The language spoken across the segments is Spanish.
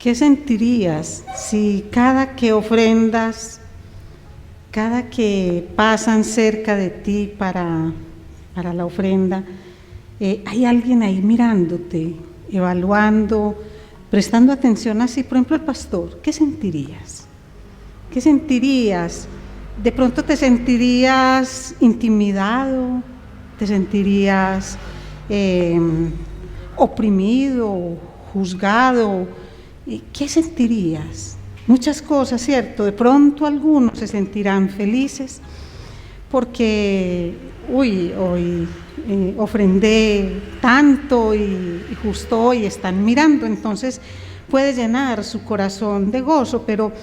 ¿Qué sentirías si cada que ofrendas, cada que pasan cerca de ti para la ofrenda, hay alguien ahí mirándote, evaluando, prestando atención así? Por ejemplo, el pastor, ¿qué sentirías? ¿Qué sentirías? De pronto te sentirías intimidado, te sentirías oprimido, juzgado. ¿Qué sentirías? Muchas cosas, ¿cierto? De pronto algunos se sentirán felices porque, hoy ofrendé tanto y justo hoy están mirando, entonces puede llenar su corazón de gozo, pero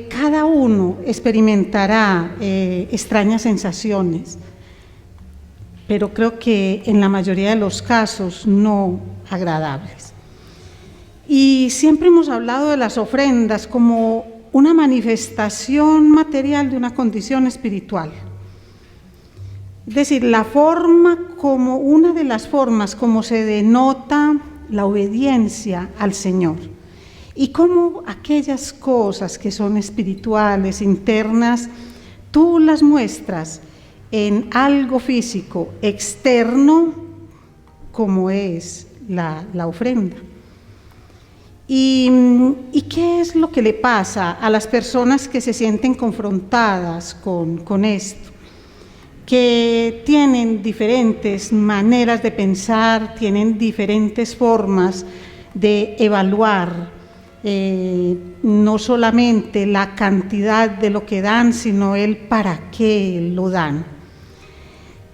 cada uno experimentará extrañas sensaciones, pero creo que en la mayoría de los casos no agradables. Y siempre hemos hablado de las ofrendas como una manifestación material de una condición espiritual. Es decir, la forma como una de las formas como se denota la obediencia al Señor y cómo aquellas cosas que son espirituales, internas, tú las muestras en algo físico, externo, como es la ofrenda. ¿Y qué es lo que le pasa a las personas que se sienten confrontadas con esto? Que tienen diferentes maneras de pensar, tienen diferentes formas de evaluar no solamente la cantidad de lo que dan, sino el para qué lo dan.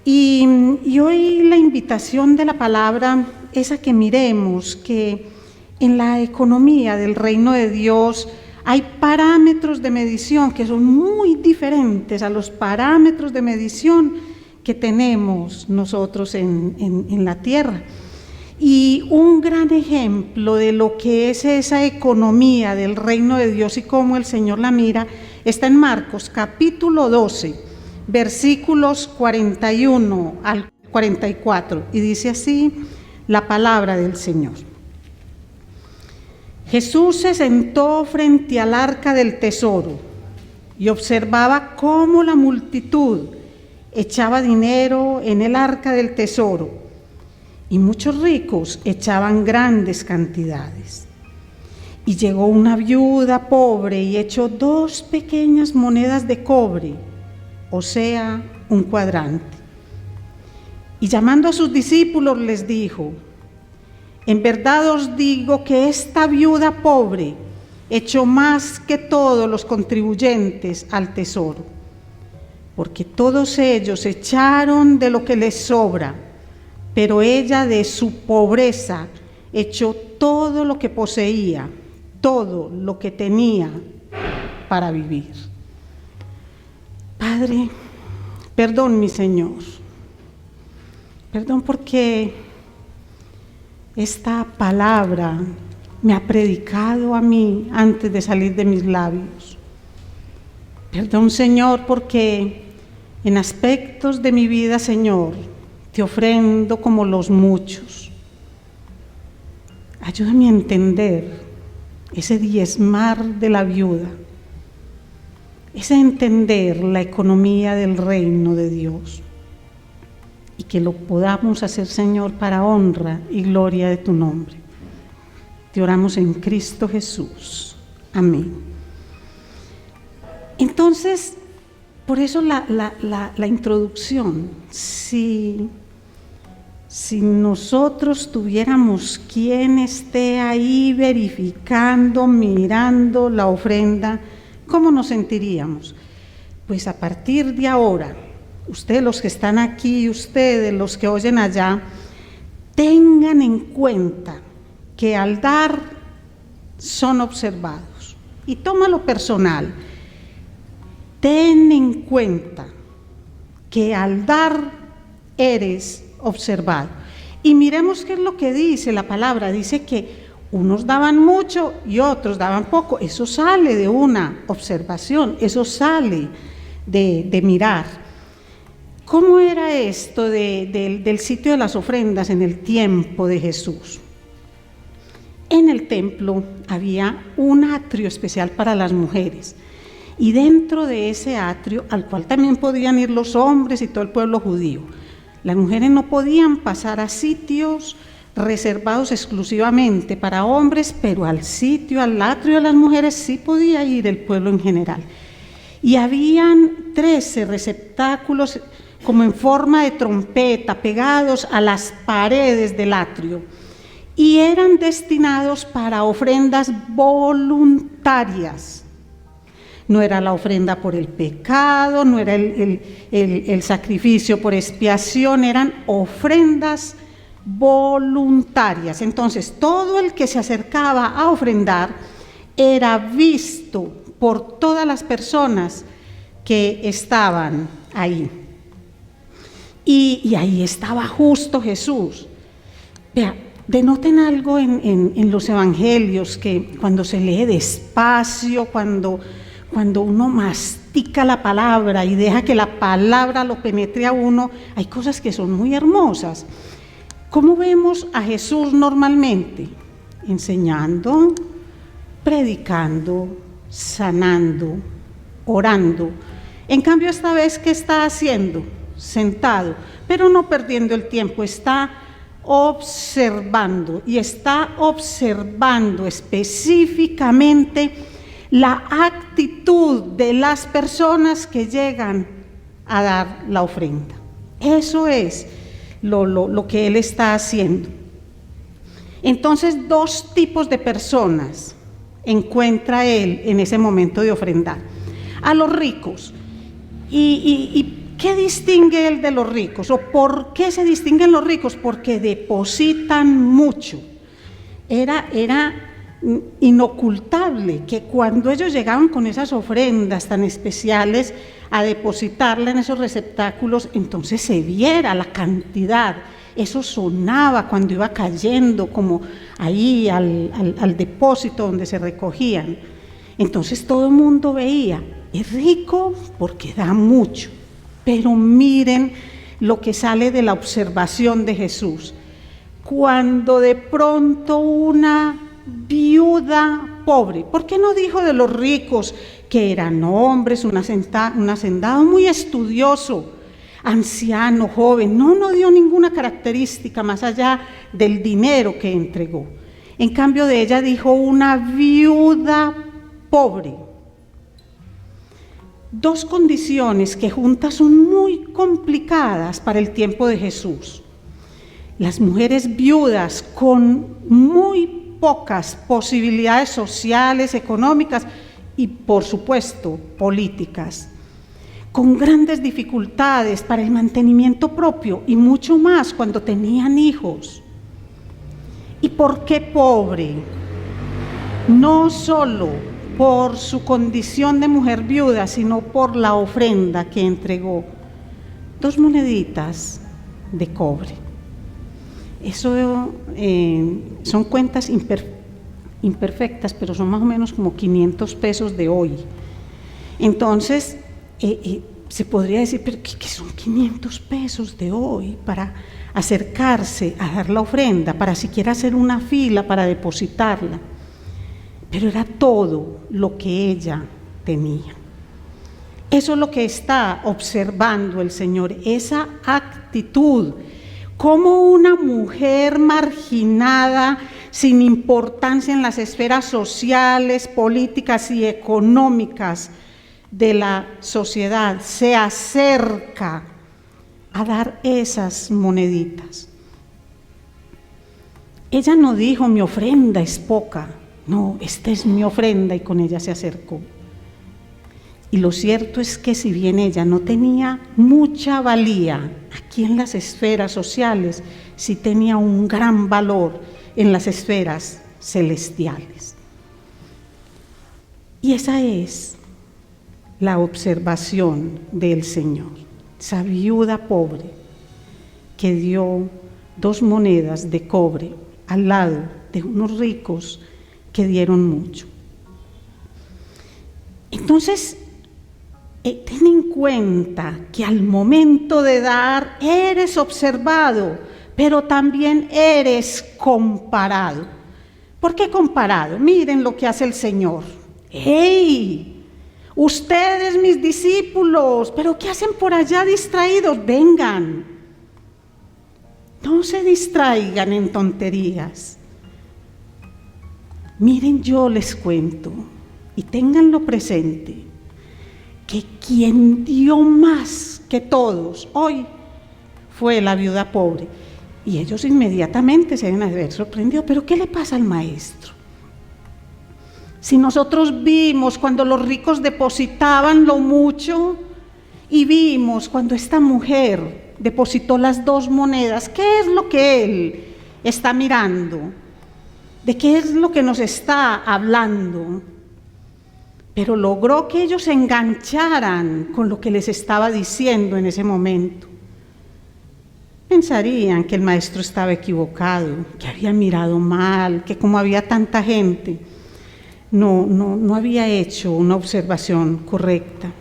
Y hoy la invitación de la palabra es a que miremos que en la economía del reino de Dios hay parámetros de medición que son muy diferentes a los parámetros de medición que tenemos nosotros en la tierra. Y un gran ejemplo de lo que es esa economía del reino de Dios y cómo el Señor la mira está en Marcos capítulo 12, versículos 41 al 44, y dice así la palabra del Señor. Jesús se sentó frente al arca del tesoro y observaba cómo la multitud echaba dinero en el arca del tesoro, y muchos ricos echaban grandes cantidades. Y llegó una viuda pobre y echó 2 pequeñas monedas de cobre, o sea, un cuadrante. Y llamando a sus discípulos les dijo: en verdad os digo que esta viuda pobre echó más que todos los contribuyentes al tesoro, porque todos ellos echaron de lo que les sobra, pero ella de su pobreza echó todo lo que poseía, todo lo que tenía para vivir. Padre, perdón, mi Señor, perdón porque esta palabra me ha predicado a mí antes de salir de mis labios. Perdón, Señor, porque en aspectos de mi vida, Señor, te ofrendo como los muchos. Ayúdame a entender ese diezmar de la viuda, ese entender la economía del reino de Dios, y que lo podamos hacer, Señor, para honra y gloria de tu nombre. Te oramos en Cristo Jesús. Amén. Entonces, por eso la introducción, si nosotros tuviéramos quien esté ahí verificando, mirando la ofrenda, ¿cómo nos sentiríamos? Pues a partir de ahora, ustedes los que están aquí, ustedes los que oyen allá, tengan en cuenta que al dar son observados. Y tómalo personal. Ten en cuenta que al dar eres observado. Y miremos qué es lo que dice la palabra. Dice que unos daban mucho y otros daban poco. Eso sale de una observación, eso sale de mirar. ¿Cómo era esto del sitio de las ofrendas en el tiempo de Jesús? En el templo había un atrio especial para las mujeres, y dentro de ese atrio, al cual también podían ir los hombres y todo el pueblo judío, las mujeres no podían pasar a sitios reservados exclusivamente para hombres, pero al atrio de las mujeres sí podía ir el pueblo en general. Y habían 13 receptáculos como en forma de trompeta pegados a las paredes del atrio, y eran destinados para ofrendas voluntarias. No era la ofrenda por el pecado, no era el sacrificio por expiación, eran ofrendas voluntarias. Entonces, todo el que se acercaba a ofrendar era visto por todas las personas que estaban ahí. Y ahí estaba justo Jesús. Vea, denoten algo en los evangelios, que cuando se lee despacio, cuando uno mastica la palabra y deja que la palabra lo penetre a uno, hay cosas que son muy hermosas. ¿Cómo vemos a Jesús normalmente? Enseñando, predicando, sanando, orando. En cambio, esta vez, ¿qué está haciendo? Sentado, pero no perdiendo el tiempo, está observando, y está observando específicamente la actitud de las personas que llegan a dar la ofrenda. Eso es lo que él está haciendo. Entonces, 2 tipos de personas encuentra él en ese momento de ofrendar: a los ricos. ¿Y qué distingue él de los ricos? ¿O por qué se distinguen los ricos? Porque depositan mucho. Era inocultable que cuando ellos llegaban con esas ofrendas tan especiales a depositarla en esos receptáculos, entonces se viera la cantidad. Eso sonaba cuando iba cayendo como ahí al depósito donde se recogían. Entonces todo el mundo veía, es rico porque da mucho. Pero miren lo que sale de la observación de Jesús. Cuando de pronto una viuda pobre, ¿por qué no dijo de los ricos que eran hombres, un hacendado muy estudioso, anciano, joven? No dio ninguna característica más allá del dinero que entregó. En cambio de ella dijo una viuda pobre. 2 condiciones que juntas son muy complicadas para el tiempo de Jesús. Las mujeres viudas con muy pocas posibilidades sociales, económicas y, por supuesto, políticas, con grandes dificultades para el mantenimiento propio y mucho más cuando tenían hijos. ¿Y por qué pobre? No solo por su condición de mujer viuda, sino por la ofrenda que entregó: 2 moneditas de cobre. Eso son cuentas imperfectas, pero son más o menos como 500 pesos de hoy. Entonces, se podría decir, pero ¿qué son 500 pesos de hoy para acercarse a dar la ofrenda, para siquiera hacer una fila para depositarla? Pero era todo lo que ella tenía. Eso es lo que está observando el Señor, esa actitud, como una mujer marginada, sin importancia en las esferas sociales, políticas y económicas de la sociedad, se acerca a dar esas moneditas. Ella no dijo, mi ofrenda es poca. No, esta es mi ofrenda, y con ella se acercó. Y lo cierto es que si bien ella no tenía mucha valía aquí en las esferas sociales, sí tenía un gran valor en las esferas celestiales. Y esa es la observación del Señor, esa viuda pobre que dio 2 monedas de cobre al lado de unos ricos que dieron mucho. Entonces, ten en cuenta que al momento de dar eres observado, pero también eres comparado. ¿Por qué comparado? Miren lo que hace el Señor. ¡Hey! Ustedes, mis discípulos, ¿pero qué hacen por allá distraídos? Vengan. No se distraigan en tonterías. Miren, yo les cuento, y ténganlo presente, que quien dio más que todos hoy fue la viuda pobre. Y ellos inmediatamente se deben haber sorprendido. ¿Pero qué le pasa al maestro? Si nosotros vimos cuando los ricos depositaban lo mucho, y vimos cuando esta mujer depositó las 2 monedas, ¿qué es lo que él está mirando? ¿De qué es lo que nos está hablando? Pero logró que ellos se engancharan con lo que les estaba diciendo en ese momento. Pensarían que el maestro estaba equivocado, que había mirado mal, que como había tanta gente, no había hecho una observación correcta.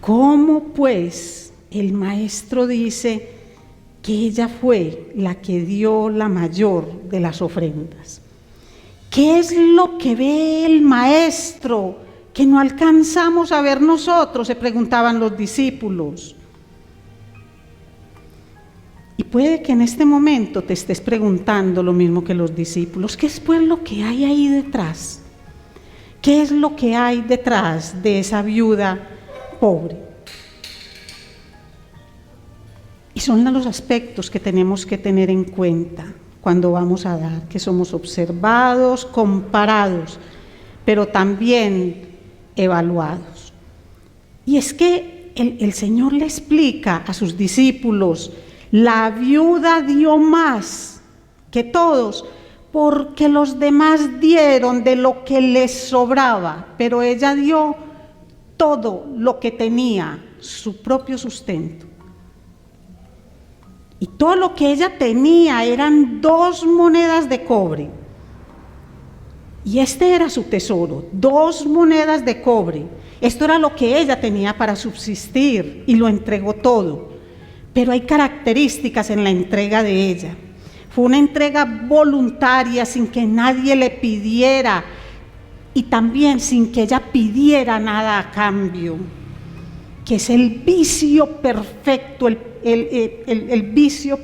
¿Cómo pues el maestro dice que ella fue la que dio la mayor de las ofrendas? ¿Qué es lo que ve el maestro que no alcanzamos a ver nosotros?, se preguntaban los discípulos. Y puede que en este momento te estés preguntando lo mismo que los discípulos. ¿Qué es pues lo que hay ahí detrás? ¿Qué es lo que hay detrás de esa viuda pobre? Y son los aspectos que tenemos que tener en cuenta cuando vamos a dar, que somos observados, comparados, pero también evaluados. Y es que el Señor le explica a sus discípulos: la viuda dio más que todos, porque los demás dieron de lo que les sobraba, pero ella dio todo lo que tenía, su propio sustento. Y todo lo que ella tenía eran 2 monedas de cobre. Y este era su tesoro, 2 monedas de cobre. Esto era lo que ella tenía para subsistir y lo entregó todo. Pero hay características en la entrega de ella. Fue una entrega voluntaria, sin que nadie le pidiera, y también sin que ella pidiera nada a cambio, que es el vicio perfecto, el vicio,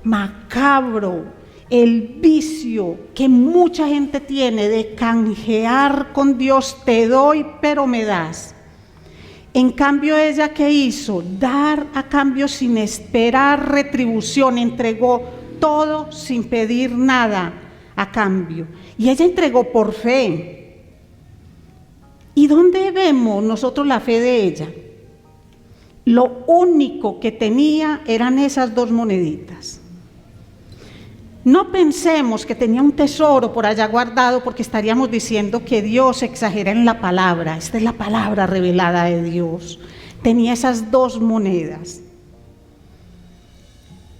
macabro, el vicio que mucha gente tiene de canjear con Dios: te doy, pero me das. En cambio, ella, ¿qué hizo? Dar a cambio sin esperar retribución. Entregó todo sin pedir nada a cambio. Y ella entregó por fe. ¿Y dónde vemos nosotros la fe de ella? Lo único que tenía eran esas 2 moneditas. No pensemos que tenía un tesoro por allá guardado, porque estaríamos diciendo que Dios exagera en la palabra. Esta es la palabra revelada de Dios. Tenía esas 2 monedas.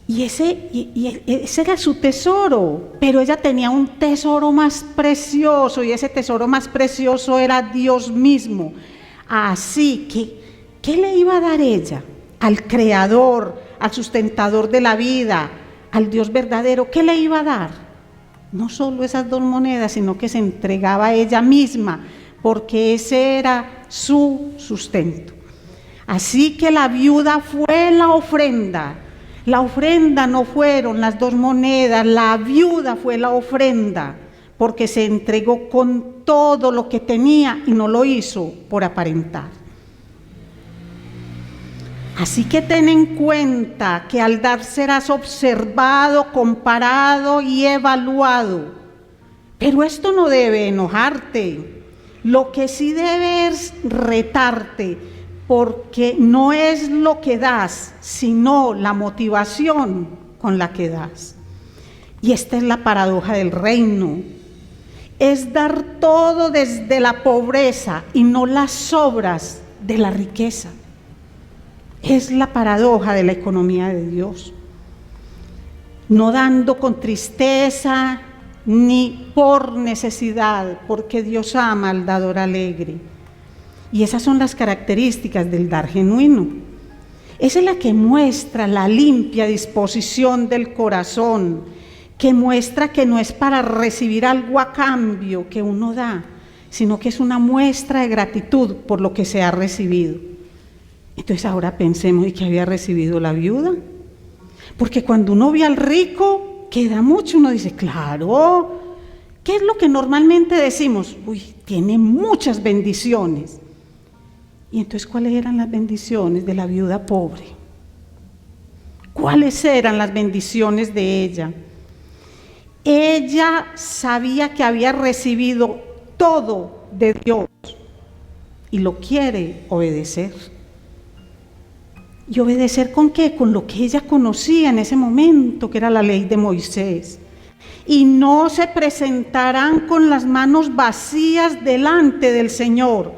Y ese era su tesoro, pero ella tenía un tesoro más precioso, y ese tesoro más precioso era Dios mismo. Así que, ¿qué le iba a dar ella? Al Creador, al sustentador de la vida, al Dios verdadero. ¿Qué le iba a dar? No solo esas 2 monedas, sino que se entregaba a ella misma, porque ese era su sustento. Así que la viuda fue la ofrenda. La ofrenda no fueron las 2 monedas, la viuda fue la ofrenda, porque se entregó con todo lo que tenía y no lo hizo por aparentar. Así que ten en cuenta que al dar serás observado, comparado y evaluado. Pero esto no debe enojarte. Lo que sí debe es retarte, porque no es lo que das, sino la motivación con la que das. Y esta es la paradoja del reino. Es dar todo desde la pobreza y no las obras de la riqueza. Es la paradoja de la economía de Dios. No dando con tristeza ni por necesidad, porque Dios ama al dador alegre. Y esas son las características del dar genuino. Esa es la que muestra la limpia disposición del corazón, que muestra que no es para recibir algo a cambio que uno da, sino que es una muestra de gratitud por lo que se ha recibido. Entonces ahora pensemos, ¿y qué había recibido la viuda? Porque cuando uno ve al rico, queda mucho, uno dice, claro, ¿qué es lo que normalmente decimos? Uy, tiene muchas bendiciones. Y entonces, ¿cuáles eran las bendiciones de la viuda pobre? ¿Cuáles eran las bendiciones de ella? Ella sabía que había recibido todo de Dios y lo quiere obedecer. ¿Y obedecer con qué? Con lo que ella conocía en ese momento, que era la ley de Moisés. Y no se presentarán con las manos vacías delante del Señor.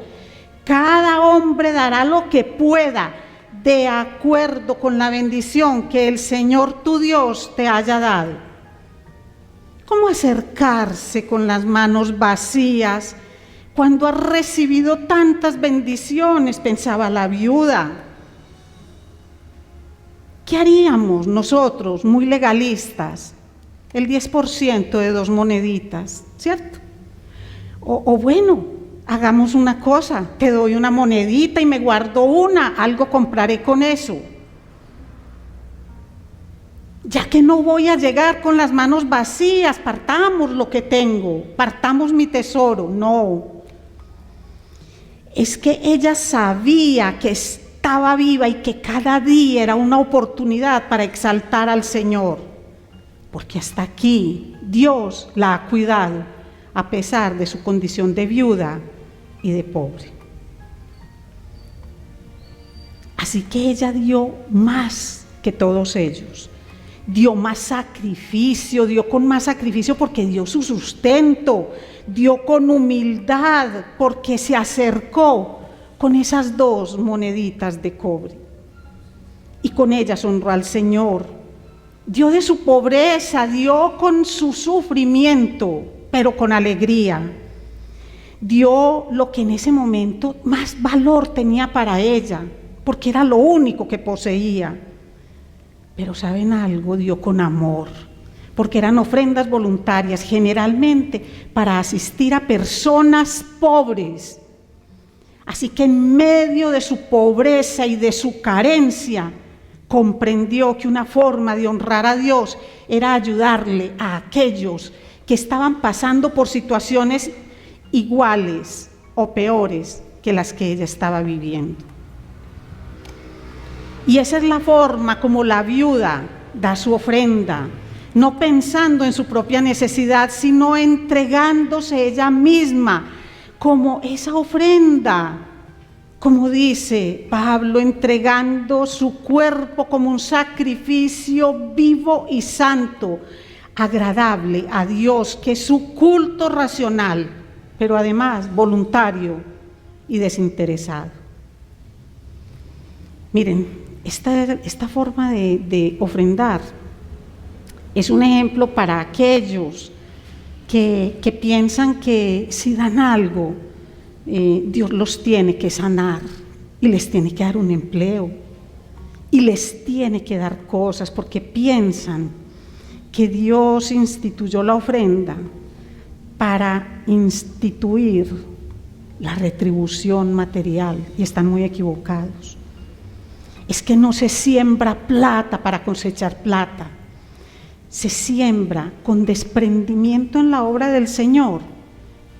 Cada hombre dará lo que pueda, de acuerdo con la bendición que el Señor tu Dios te haya dado. ¿Cómo acercarse con las manos vacías cuando has recibido tantas bendiciones? Pensaba la viuda. ¿Qué haríamos nosotros, muy legalistas? El 10% de 2 moneditas, ¿cierto? O bueno, hagamos una cosa, te doy una monedita y me guardo una, algo compraré con eso. Ya que no voy a llegar con las manos vacías, partamos lo que tengo, partamos mi tesoro. No, es que ella sabía que estaba viva y que cada día era una oportunidad para exaltar al Señor, porque hasta aquí Dios la ha cuidado a pesar de su condición de viuda y de pobre. Así que ella dio más que todos ellos, dio más sacrificio, dio con más sacrificio porque dio su sustento, dio con humildad porque se acercó con esas 2 moneditas de cobre y con ellas honró al Señor. Dio de su pobreza, dio con su sufrimiento, pero con alegría. Dio lo que en ese momento más valor tenía para ella, porque era lo único que poseía. Pero ¿saben algo? Dio con amor, porque eran ofrendas voluntarias, generalmente para asistir a personas pobres. Así que en medio de su pobreza y de su carencia, comprendió que una forma de honrar a Dios era ayudarle a aquellos que estaban pasando por situaciones iguales o peores que las que ella estaba viviendo. Y esa es la forma como la viuda da su ofrenda, no pensando en su propia necesidad, sino entregándose ella misma como esa ofrenda, como dice Pablo, entregando su cuerpo como un sacrificio vivo y santo, agradable a Dios, que es su culto racional, pero además voluntario y desinteresado. Miren, esta forma de ofrendar es un ejemplo para aquellos que piensan que si dan algo, Dios los tiene que sanar y les tiene que dar un empleo y les tiene que dar cosas porque piensan que Dios instituyó la ofrenda para instituir la retribución material, y están muy equivocados. Es que no se siembra plata para cosechar plata, se siembra con desprendimiento en la obra del Señor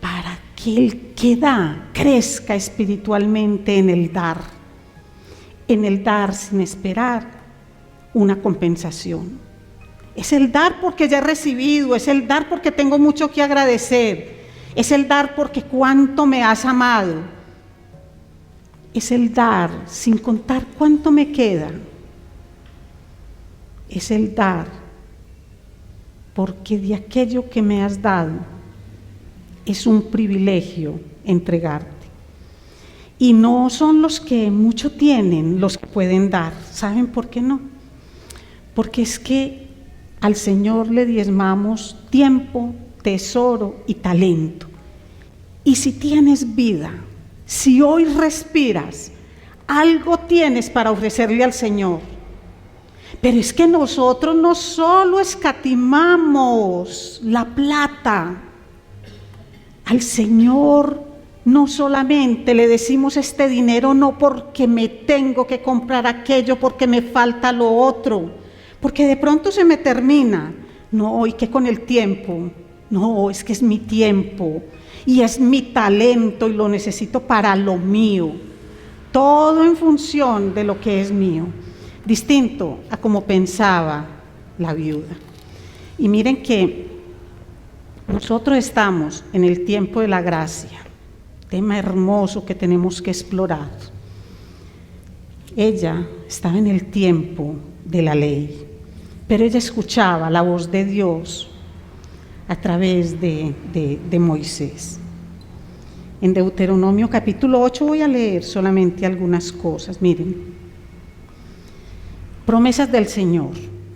para que el que da crezca espiritualmente en el dar sin esperar una compensación. Es el dar porque ya he recibido, es el dar porque tengo mucho que agradecer, es el dar porque cuánto me has amado, es el dar sin contar cuánto me queda, es el dar porque de aquello que me has dado es un privilegio entregarte. Y no son los que mucho tienen los que pueden dar. ¿Saben por qué no? Porque es que al Señor le diezmamos tiempo, tesoro y talento. Y si tienes vida, si hoy respiras, algo tienes para ofrecerle al Señor. Pero es que nosotros no solo escatimamos la plata, al Señor no solamente le decimos este dinero no porque me tengo que comprar aquello, porque me falta lo otro, porque de pronto se me termina. No, y que con el tiempo, no, es que es mi tiempo y es mi talento y lo necesito para lo mío. Todo en función de lo que es mío, distinto a como pensaba la viuda. Y miren que nosotros estamos en el tiempo de la gracia, tema hermoso que tenemos que explorar. Ella estaba en el tiempo de la ley, pero ella escuchaba la voz de Dios a través de Moisés. En Deuteronomio capítulo 8 voy a leer solamente algunas cosas. Miren, promesas del Señor.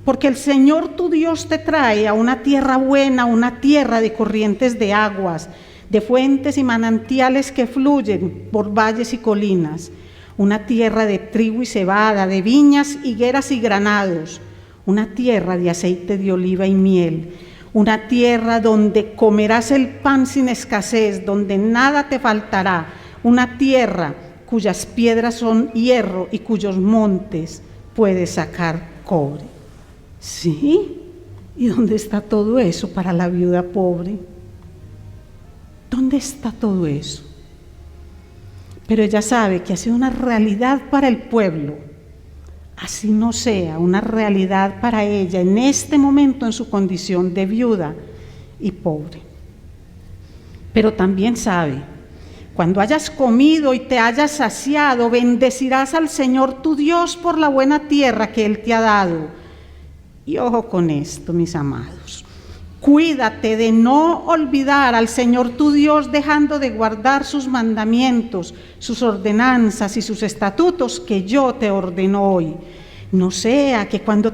Porque el Señor tu Dios te trae a una tierra buena, una tierra de corrientes de aguas, de fuentes y manantiales que fluyen por valles y colinas, una tierra de trigo y cebada, de viñas, higueras y granados, una tierra de aceite de oliva y miel, una tierra donde comerás el pan sin escasez, donde nada te faltará, una tierra cuyas piedras son hierro y cuyos montes puedes sacar cobre. ¿Sí? ¿Y dónde está todo eso para la viuda pobre? ¿Dónde está todo eso? Pero ella sabe que ha sido una realidad para el pueblo, así no sea una realidad para ella en este momento en su condición de viuda y pobre. Pero también sabe, cuando hayas comido y te hayas saciado, bendecirás al Señor tu Dios por la buena tierra que Él te ha dado. Y ojo con esto, mis amados, cuídate de no olvidar al Señor tu Dios, dejando de guardar sus mandamientos, sus ordenanzas y sus estatutos que yo te ordeno hoy. No sea que cuando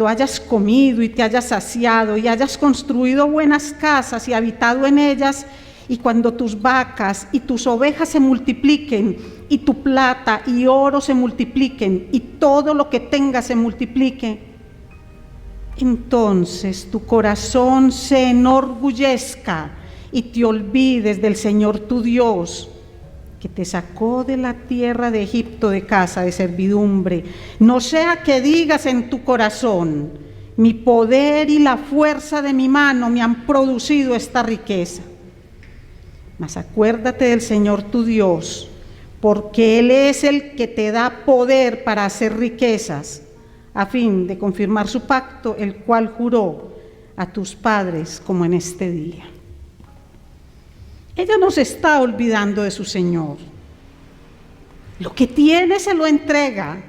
hayas comido y te hayas saciado y hayas construido buenas casas y habitado en ellas, y cuando tus vacas y tus ovejas se multipliquen, y tu plata y oro se multipliquen, y todo lo que tengas se multiplique, entonces tu corazón se enorgullezca y te olvides del Señor tu Dios, que te sacó de la tierra de Egipto de casa de servidumbre. No sea que digas en tu corazón: mi poder y la fuerza de mi mano me han producido esta riqueza. Mas acuérdate del Señor tu Dios, porque Él es el que te da poder para hacer riquezas, a fin de confirmar su pacto, el cual juró a tus padres como en este día. Ella no se está olvidando de su Señor. Lo que tiene se lo entrega,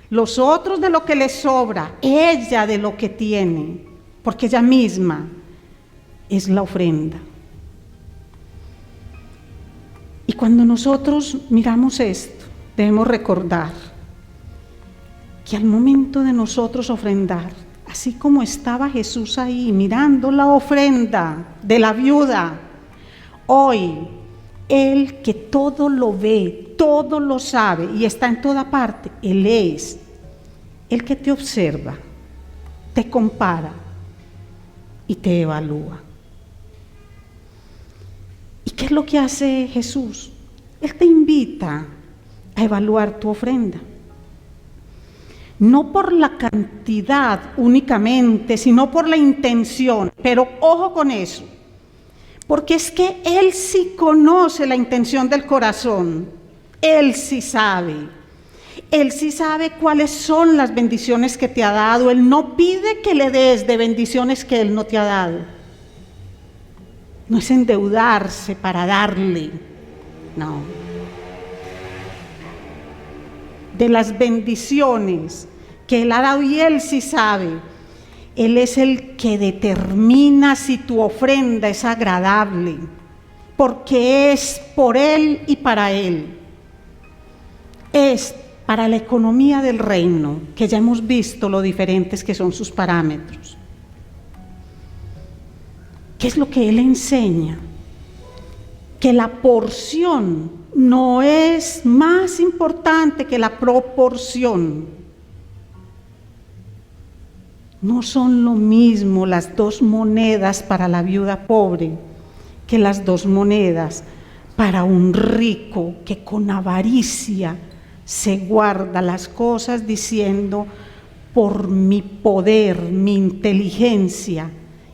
los otros de lo que le sobra, ella de lo que tiene, porque ella misma es la ofrenda. Y cuando nosotros miramos esto, debemos recordar que al momento de nosotros ofrendar, así como estaba Jesús ahí mirando la ofrenda de la viuda, hoy Él, que todo lo ve, todo lo sabe y está en toda parte, Él es el que te observa, te compara y te evalúa. ¿Y qué es lo que hace Jesús? Él te invita a evaluar tu ofrenda. No por la cantidad únicamente, sino por la intención. Pero ojo con eso, porque es que Él sí conoce la intención del corazón. Él sí sabe. Él sí sabe cuáles son las bendiciones que te ha dado. Él no pide que le des de bendiciones que Él no te ha dado. No es endeudarse para darle, no. De las bendiciones que Él ha dado, y Él sí sabe. Él es el que determina si tu ofrenda es agradable, porque es por Él y para Él. Es para la economía del reino, que ya hemos visto lo diferentes que son sus parámetros. ¿Qué es lo que Él enseña? Que la porción no es más importante que la proporción. No son lo mismo las 2 monedas para la viuda pobre que las 2 monedas para un rico que con avaricia se guarda las cosas diciendo: por mi poder, mi inteligencia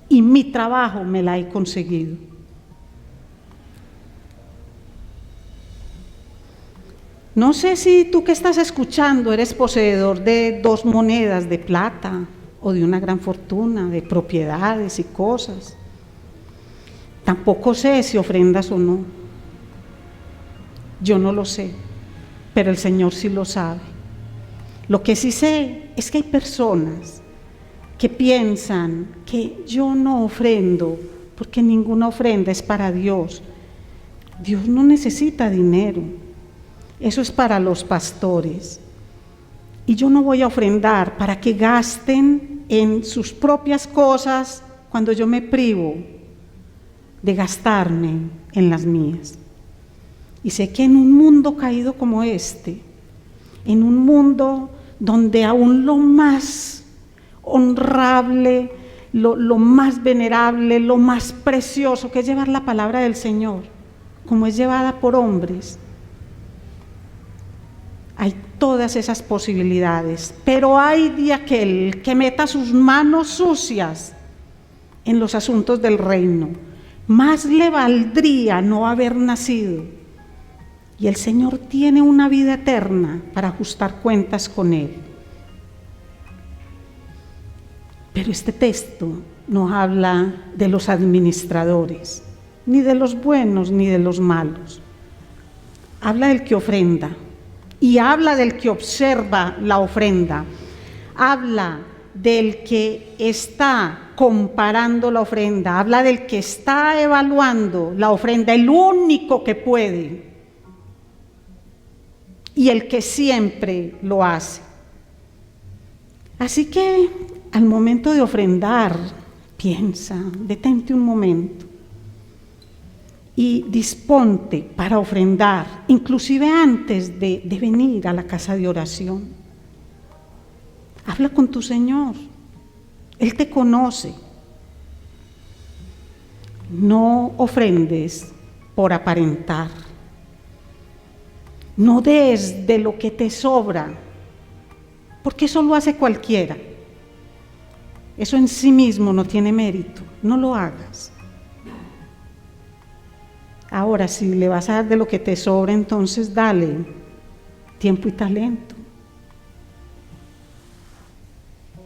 y mi trabajo me la he conseguido. No sé si tú que estás escuchando eres poseedor de 2 monedas de plata o de una gran fortuna, de propiedades y cosas. Tampoco sé si ofrendas o no. Yo no lo sé, pero el Señor sí lo sabe. Lo que sí sé es que hay personas que piensan que yo no ofrendo porque ninguna ofrenda es para Dios. Dios no necesita dinero, eso es para los pastores. Y yo no voy a ofrendar para que gasten en sus propias cosas cuando yo me privo de gastarme en las mías. Y sé que en un mundo caído como este, en un mundo donde aún lo más honrable, lo más venerable, lo más precioso, que es llevar la palabra del Señor, como es llevada por hombres, hay todas esas posibilidades, pero hay de aquel que meta sus manos sucias en los asuntos del reino. Más le valdría no haber nacido. Y el Señor tiene una vida eterna para ajustar cuentas con Él. Pero este texto no habla de los administradores, ni de los buenos ni de los malos. Habla del que ofrenda y habla del que observa la ofrenda. Habla del que está comparando la ofrenda, habla del que está evaluando la ofrenda, el único que puede y el que siempre lo hace. Así que al momento de ofrendar, piensa, detente un momento y disponte para ofrendar, inclusive antes de venir a la casa de oración. Habla con tu Señor, Él te conoce. No ofrendes por aparentar. No des de lo que te sobra, porque eso lo hace cualquiera. Eso en sí mismo no tiene mérito, no lo hagas. Ahora, si le vas a dar de lo que te sobra, entonces dale tiempo y talento,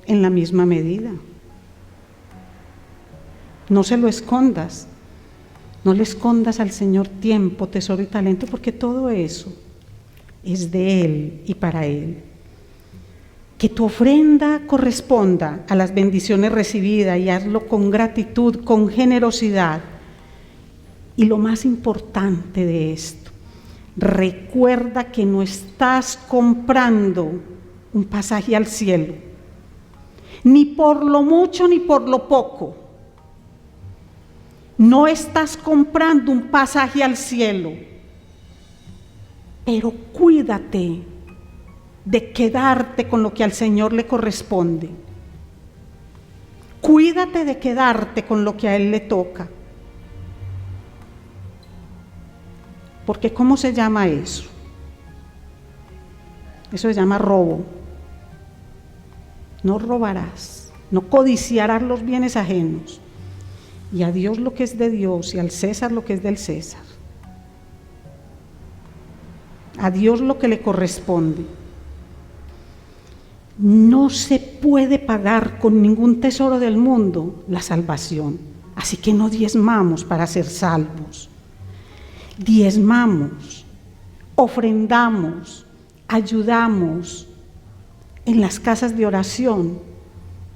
en la misma medida. No se lo escondas, no le escondas al Señor tiempo, tesoro y talento, porque todo eso es de Él y para Él. Que tu ofrenda corresponda a las bendiciones recibidas y hazlo con gratitud, con generosidad. Y lo más importante de esto, recuerda que no estás comprando un pasaje al cielo, ni por lo mucho ni por lo poco. No estás comprando un pasaje al cielo, pero cuídate de quedarte con lo que al Señor le corresponde. Cuídate de quedarte con lo que a Él le toca. Porque ¿cómo se llama eso? Eso se llama robo. No robarás, no codiciarás los bienes ajenos. Y a Dios lo que es de Dios y al César lo que es del César. A Dios lo que le corresponde. No se puede pagar con ningún tesoro del mundo la salvación. Así que no diezmamos para ser salvos. Diezmamos, ofrendamos, ayudamos en las casas de oración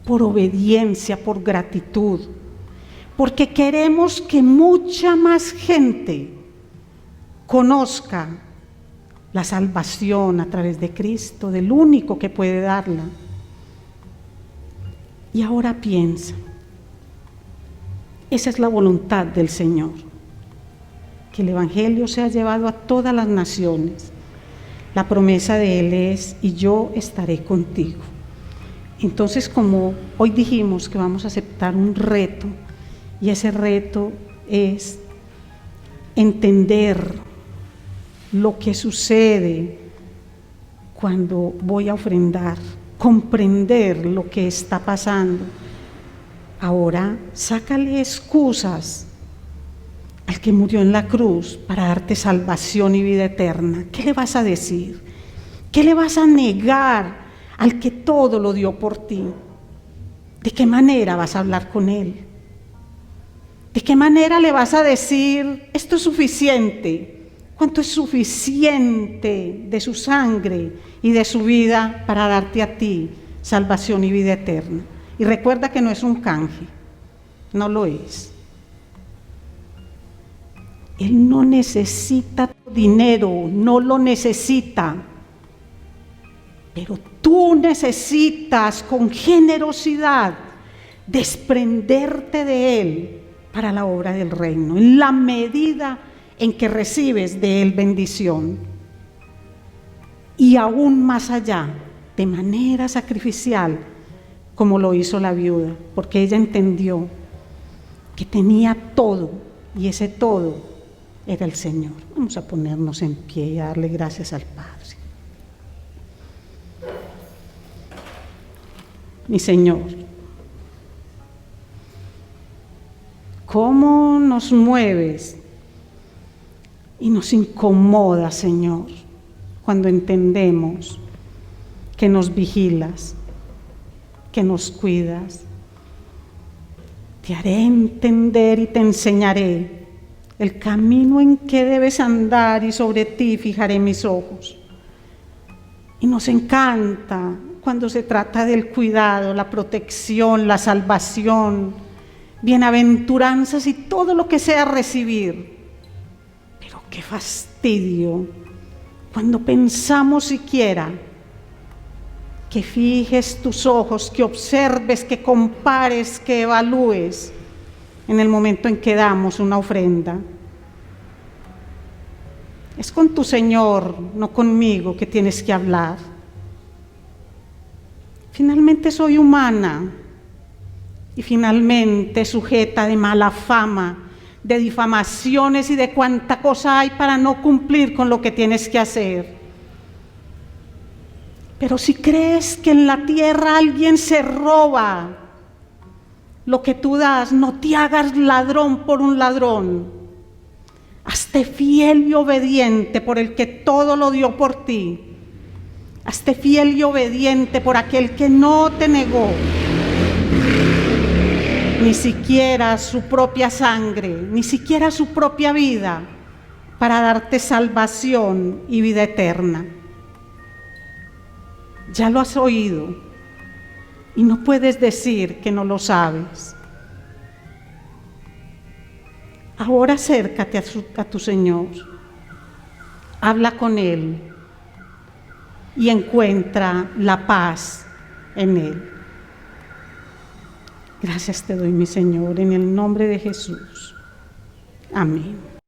por obediencia, por gratitud, porque queremos que mucha más gente conozca la salvación a través de Cristo, del único que puede darla. Y ahora piensa, esa es la voluntad del Señor, que el Evangelio sea llevado a todas las naciones. La promesa de Él es: y yo estaré contigo. Entonces, como hoy dijimos que vamos a aceptar un reto, y ese reto es entender lo que sucede cuando voy a ofrendar, comprender lo que está pasando. Ahora, sácale excusas al que murió en la cruz para darte salvación y vida eterna. ¿Qué le vas a decir? ¿Qué le vas a negar al que todo lo dio por ti? ¿De qué manera vas a hablar con él? ¿De qué manera le vas a decir, esto es suficiente? ¿Cuánto es suficiente de su sangre y de su vida para darte a ti salvación y vida eterna? Y recuerda que no es un canje, no lo es. Él no necesita tu dinero, no lo necesita. Pero tú necesitas con generosidad desprenderte de Él para la obra del reino, en la medida en que recibes de Él bendición. Y aún más allá, de manera sacrificial, como lo hizo la viuda, porque ella entendió que tenía todo, y ese todo era el Señor. Vamos a ponernos en pie y a darle gracias al Padre. Mi Señor, ¿cómo nos mueves y nos incomoda, Señor, cuando entendemos que nos vigilas, que nos cuidas? Te haré entender y te enseñaré el camino en que debes andar, y sobre ti fijaré mis ojos. Y nos encanta cuando se trata del cuidado, la protección, la salvación, bienaventuranzas y todo lo que sea recibir. Pero qué fastidio cuando pensamos siquiera que fijes tus ojos, que observes, que compares, que evalúes en el momento en que damos una ofrenda. Es con tu Señor, no conmigo, que tienes que hablar. Finalmente soy humana y finalmente sujeta de mala fama, de difamaciones y de cuánta cosa hay para no cumplir con lo que tienes que hacer. Pero si crees que en la tierra alguien se roba lo que tú das, no te hagas ladrón por un ladrón. Hazte fiel y obediente por el que todo lo dio por ti. Hazte fiel y obediente por aquel que no te negó ni siquiera su propia sangre, ni siquiera su propia vida, para darte salvación y vida eterna. Ya lo has oído y no puedes decir que no lo sabes. Ahora acércate a tu Señor, habla con Él y encuentra la paz en Él. Gracias te doy, mi Señor, en el nombre de Jesús. Amén.